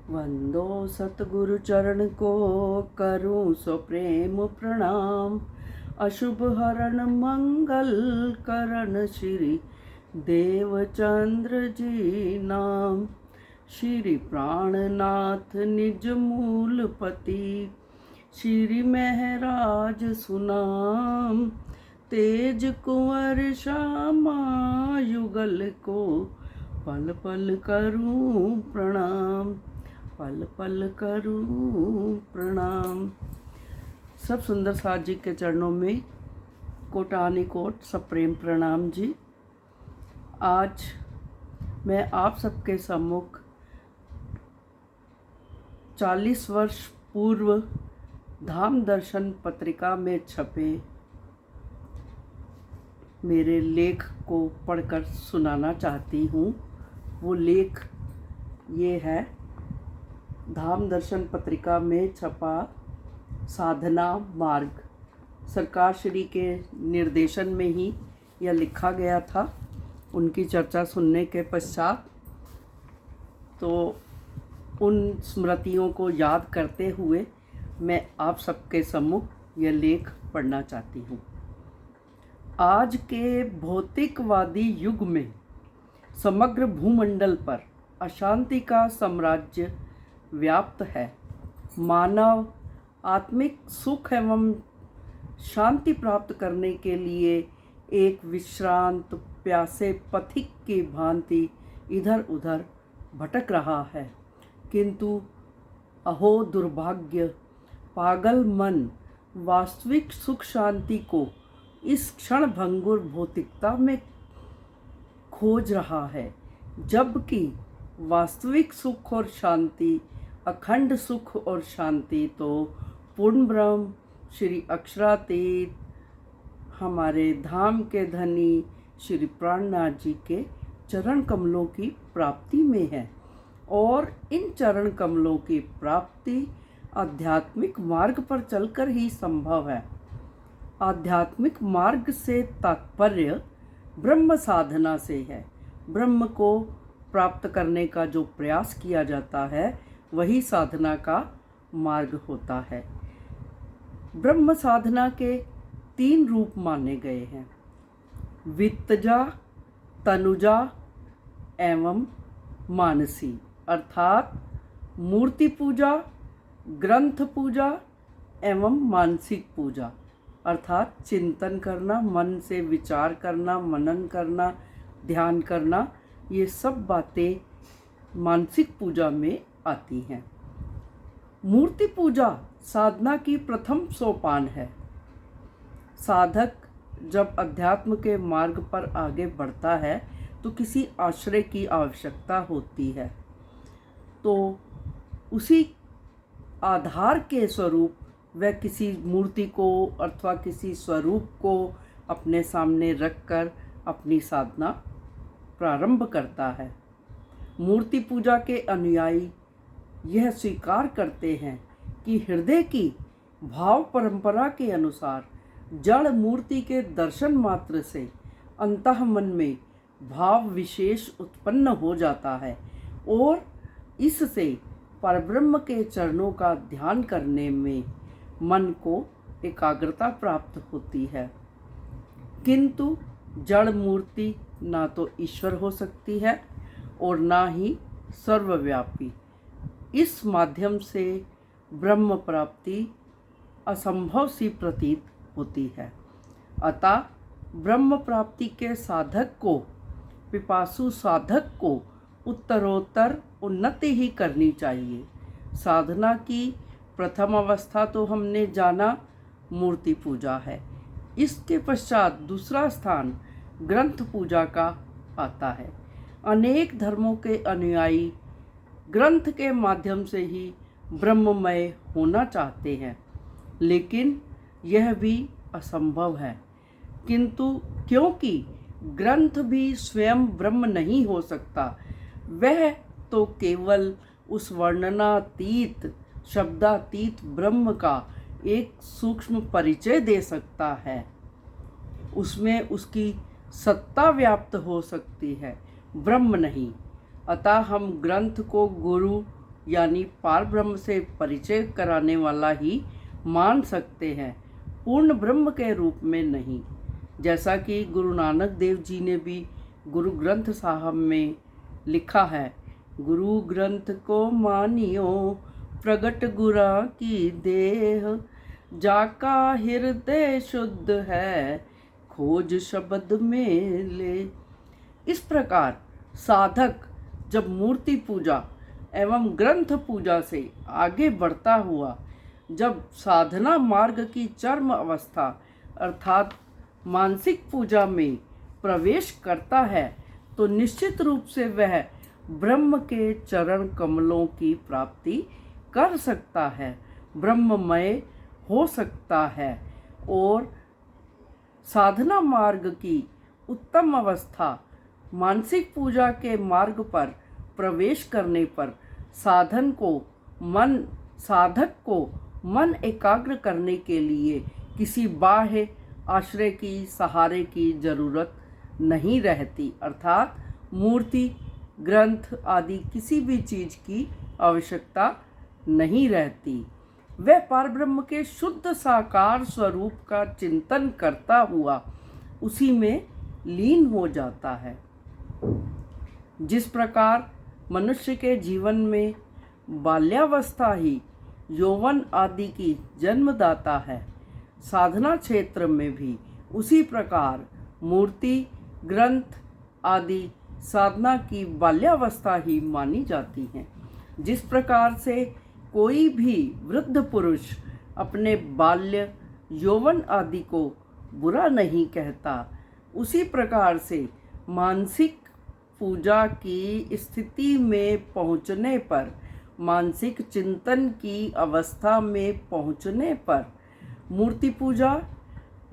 वंदो सतगुरु चरण को, करूं सो प्रेम प्रणाम। अशुभ हरण मंगल करण, श्री देवचंद्र जी नाम। श्री प्राणनाथ निज मूलपति, श्री महराज सुनाम। तेज कुंवर श्यामा युगल को, पल पल करूं प्रणाम, पल पल करूं प्रणाम। सब सुंदर साथ जी के चरणों में कोटानी कोट सब प्रेम प्रणाम जी। आज मैं आप सबके सम्मुख 40 वर्ष पूर्व धाम दर्शन पत्रिका में छपे मेरे लेख को पढ़कर सुनाना चाहती हूँ। वो लेख ये है, धाम दर्शन पत्रिका में छपा साधना मार्ग। सरकार श्री के निर्देशन में ही यह लिखा गया था। उनकी चर्चा सुनने के पश्चात तो उन स्मृतियों को याद करते हुए मैं आप सबके सम्मुख यह लेख पढ़ना चाहती हूँ। आज के भौतिकवादी युग में समग्र भूमंडल पर अशांति का साम्राज्य व्याप्त है। मानव आत्मिक सुख एवं शांति प्राप्त करने के लिए एक विश्रांत प्यासे पथिक की भांति इधर उधर भटक रहा है, किंतु अहो दुर्भाग्य, पागल मन वास्तविक सुख शांति को इस क्षण भंगुर भौतिकता में खोज रहा है, जबकि वास्तविक सुख और शांति, अखंड सुख और शांति तो पूर्ण ब्रह्म श्री अक्षरातीत हमारे धाम के धनी श्री प्राणनाथ जी के चरण कमलों की प्राप्ति में है। और इन चरण कमलों की प्राप्ति आध्यात्मिक मार्ग पर चलकर ही संभव है। आध्यात्मिक मार्ग से तात्पर्य ब्रह्म साधना से है। ब्रह्म को प्राप्त करने का जो प्रयास किया जाता है वही साधना का मार्ग होता है। ब्रह्म साधना के 3 रूप माने गए हैं, वित्तजा, तनुजा एवं मानसी, अर्थात मूर्ति पूजा, ग्रंथ पूजा एवं मानसिक पूजा, अर्थात चिंतन करना, मन से विचार करना, मनन करना, ध्यान करना, ये सब बातें मानसिक पूजा में आती हैं। मूर्ति पूजा साधना की प्रथम सोपान है। साधक जब अध्यात्म के मार्ग पर आगे बढ़ता है तो किसी आश्रय की आवश्यकता होती है, तो उसी आधार के स्वरूप वह किसी मूर्ति को अथवा किसी स्वरूप को अपने सामने रखकर अपनी साधना प्रारंभ करता है। मूर्ति पूजा के अनुयायी यह स्वीकार करते हैं कि हृदय की भाव परंपरा के अनुसार जड़ मूर्ति के दर्शन मात्र से अंतःमन में भाव विशेष उत्पन्न हो जाता है और इससे परब्रह्म के चरणों का ध्यान करने में मन को एकाग्रता प्राप्त होती है। किंतु जड़ मूर्ति ना तो ईश्वर हो सकती है और ना ही सर्वव्यापी। इस माध्यम से ब्रह्म प्राप्ति असंभव सी प्रतीत होती है। अतः ब्रह्म प्राप्ति के साधक को, पिपासु साधक को उत्तरोत्तर उन्नति ही करनी चाहिए। साधना की प्रथम अवस्था तो हमने जाना मूर्ति पूजा है। इसके पश्चात दूसरा स्थान ग्रंथ पूजा का आता है। अनेक धर्मों के अनुयायी ग्रंथ के माध्यम से ही ब्रह्ममय होना चाहते हैं, लेकिन यह भी असंभव है। किंतु क्योंकि ग्रंथ भी स्वयं ब्रह्म नहीं हो सकता, वह तो केवल उस वर्णनातीत, शब्दातीत ब्रह्म का एक सूक्ष्म परिचय दे सकता है। उसमें उसकी सत्ता व्याप्त हो सकती है, ब्रह्म नहीं। अतः हम ग्रंथ को गुरु यानी पार ब्रह्म से परिचय कराने वाला ही मान सकते हैं, पूर्ण ब्रह्म के रूप में नहीं। जैसा कि गुरु नानक देव जी ने भी गुरु ग्रंथ साहब में लिखा है, गुरु ग्रंथ को मानियो प्रगट गुरा की देह, जाका हृदय शुद्ध है खोज शब्द में ले। इस प्रकार साधक जब मूर्ति पूजा एवं ग्रंथ पूजा से आगे बढ़ता हुआ जब साधना मार्ग की चरम अवस्था अर्थात मानसिक पूजा में प्रवेश करता है तो निश्चित रूप से वह ब्रह्म के चरण कमलों की प्राप्ति कर सकता है, ब्रह्ममय हो सकता है। और साधना मार्ग की उत्तम अवस्था मानसिक पूजा के मार्ग पर प्रवेश करने पर साधक को मन एकाग्र करने के लिए किसी बाह्य आश्रय की सहारे की जरूरत नहीं रहती, अर्थात मूर्ति ग्रंथ आदि किसी भी चीज की आवश्यकता नहीं रहती। वह परब्रह्म के शुद्ध साकार स्वरूप का चिंतन करता हुआ उसी में लीन हो जाता है। जिस प्रकार मनुष्य के जीवन में बाल्यावस्था ही यौवन आदि की जन्मदाता है, साधना क्षेत्र में भी उसी प्रकार मूर्ति ग्रंथ आदि साधना की बाल्यावस्था ही मानी जाती हैं। जिस प्रकार से कोई भी वृद्ध पुरुष अपने बाल्य यौवन आदि को बुरा नहीं कहता, उसी प्रकार से मानसिक पूजा की स्थिति में पहुँचने पर, मानसिक चिंतन की अवस्था में पहुँचने पर मूर्ति पूजा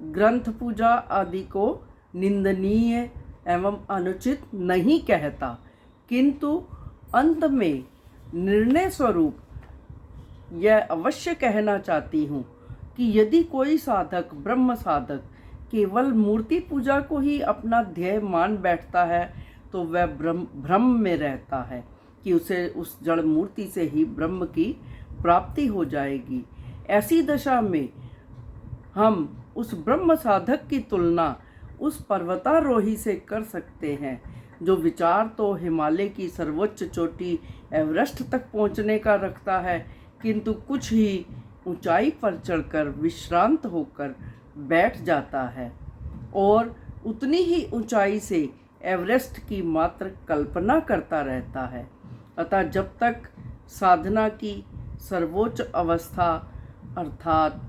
ग्रंथ पूजा आदि को निंदनीय एवं अनुचित नहीं कहता, किंतु अंत में निर्णय स्वरूप यह अवश्य कहना चाहती हूँ कि यदि कोई साधक ब्रह्म साधक केवल मूर्ति पूजा को ही अपना ध्येय मान बैठता है तो वह भ्रम में रहता है कि उसे उस जड़ मूर्ति से ही ब्रह्म की प्राप्ति हो जाएगी। ऐसी दशा में हम उस ब्रह्म साधक की तुलना उस पर्वतारोही से कर सकते हैं जो विचार तो हिमालय की सर्वोच्च चोटी एवरेस्ट तक पहुंचने का रखता है, किंतु कुछ ही ऊंचाई पर चढ़कर विश्रांत होकर बैठ जाता है और उतनी ही ऊंचाई से एवरेस्ट की मात्र कल्पना करता रहता है। अतः जब तक साधना की सर्वोच्च अवस्था अर्थात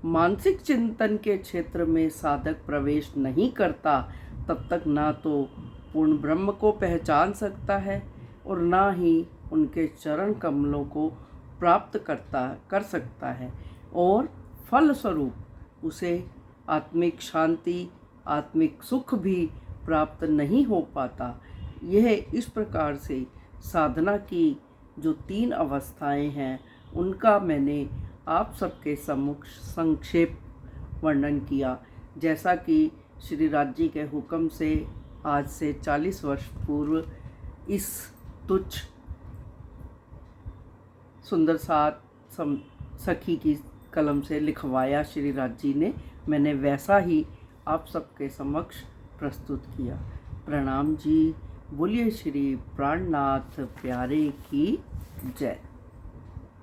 मानसिक चिंतन के क्षेत्र में साधक प्रवेश नहीं करता, तब तक ना तो पूर्ण ब्रह्म को पहचान सकता है और ना ही उनके चरण कमलों को प्राप्त कर सकता है, और फलस्वरूप उसे आत्मिक शांति आत्मिक सुख भी प्राप्त नहीं हो पाता। यह इस प्रकार से साधना की जो 3 अवस्थाएं हैं उनका मैंने आप सबके सम्मुख संक्षेप वर्णन किया। जैसा कि श्री राज जी के हुक्म से आज से 40 वर्ष पूर्व इस तुच्छ सुंदर साथ सखी की कलम से लिखवाया श्री राज जी ने, मैंने वैसा ही आप सबके समक्ष प्रस्तुत किया। प्रणाम जी। बोलिए श्री प्राणनाथ प्यारे की जय।